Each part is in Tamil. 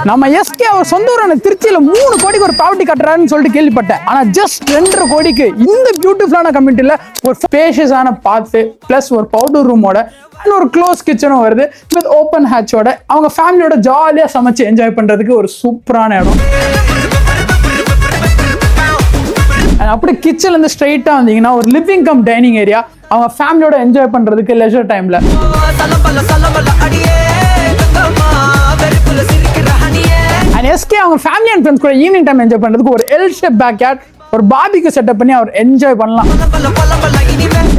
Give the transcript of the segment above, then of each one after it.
நம்ம எஸ்கே அவர் சொந்த ஊரான திருச்சியில 3 கோடிக்கு ஒரு ப்ராப்பர்ட்டி கட்டுறாருன்னு சொல்லிட்டு கேள்விப்பட்டேன். ஆனா ஜஸ்ட் 2.5 கோடிக்கு இந்த பியூட்டிஃபுல்லான கம்யூனிட்டில ஒரு ஸ்பேஷியஸான பாத்து பிளஸ் ஒரு பவுடர் ரூமோட அண்ட் ஒரு க்ளோஸ் கிச்சனும் வருது வித் ஓப்பன் ஹேட்சோட அவங்க ஃபேமிலியோட ஜாலியா சமைச்சு என்ஜாய் பண்றதுக்கு ஒரு சூப்பரான இடம். அப்படி கிச்சன்ல இருந்து ஸ்ட்ரைட்டா வந்தீங்கன்னா ஒரு லிவிங் கம் டைனிங் ஏரியா அவங்க ஃபேமிலியோட என்ஜாய் பண்றதுக்கு லெஜர் டைம்ல. அண்ட் எஸ்கே அவங்க ஃபேமிலி அண்ட் ஃப்ரெண்ட்ஸ் கூட ஈவினிங் டைம் என்ஜாய் பண்றதுக்கு ஒரு எல் ஷேப் பேக் யார்ட் ஒரு பார்பிக்யூ செட்டப் பண்ணி அவர் என்ஜாய் பண்ணலாம்.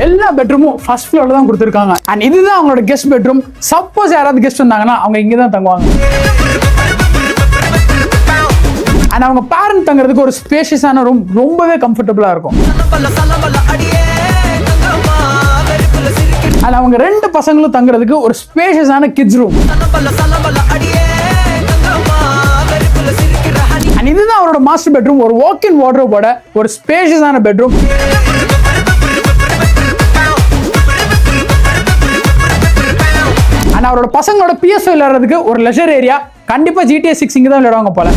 எல்லா பெட்ரூமும் ஃபர்ஸ்ட் ஃப்ளோர்ல தான் கொடுத்துருக்காங்க. அண்ட் இதுதான் அவங்களோட கெஸ்ட் பெட்ரூம். சப்போஸ் யாராவது கெஸ்ட் வந்தாங்கன்னா அவங்க இங்க தான் தங்குவாங்க. அண்ட் அவங்க பேரண்ட் தங்குறதுக்கு ஒரு ஸ்பேஷியஸான ரூம் ரொம்பவே கம்ஃபர்டபுளா இருக்கும். அண்ட் அவங்க 2 பசங்களும் தங்குறதுக்கு ஒரு ஸ்பேஷியஸான கிட்ஸ் ரூம். அண்ட் இதுதான் அவரோட மாஸ்டர் பெட்ரூம். ஒரு வாக் இன் வார்ட்ரோபோட ஒரு ஸ்பேஷியஸான பெட்ரூம். அண்ட் அவரோட பசங்களோட PS விளையாடுறதுக்கு ஒரு லெஷர் ஏரியா. கண்டிப்பா GTA 6 இங்க தான் விளையாடுவாங்க போல.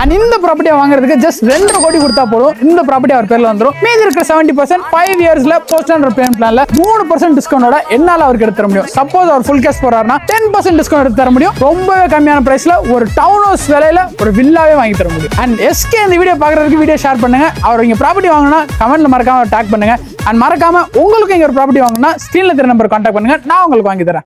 அண்ட் இந்த ப்ராப்பர்ட்டியை வாங்குறதுக்கு ஜஸ்ட் 2.5 கோடி கொடுத்தா போதும். இந்த ப்ராப்பர்ட்டி அவர் பேர்ல வந்துடும். மீதி இருக்கிற 70% 5 இயர்ஸ்ல போஸ்ட் அண்ட் பேமெண்ட் பிளான்ல 3% டிஸ்கவுண்டோட என்னால அவருக்கு எடுத்து தர முடியும். சப்போஸ் அவர் ஃபுல் கேஷ் போறாருன்னா 10% டிஸ்கவுண்ட் எடுத்து தர முடியும். ரொம்பவே கம்மியான பிரைஸ்ல ஒரு டவுன் ஹவுஸ் விலையில ஒரு வில்லாவே வாங்கி தர முடியும். அண்ட் எஸ்கே இந்த வீடியோ பாக்குறதுக்கு வீடியோ ஷேர் பண்ணுங்க. அவர் இங்க ப்ராப்பர்ட்டி வாங்கினா கமெண்ட்ல மறக்காம டேக் பண்ணுங்க. அண்ட் மறக்காம உங்களுக்கு இங்க ஒரு ப்ராப்பர்ட்டி வாங்கினா ஸ்கிரீன்ல தெரிய நம்பர் கான்டாக்ட் பண்ணுங்க. நான் உங்களுக்கு வாங்கி தரேன்.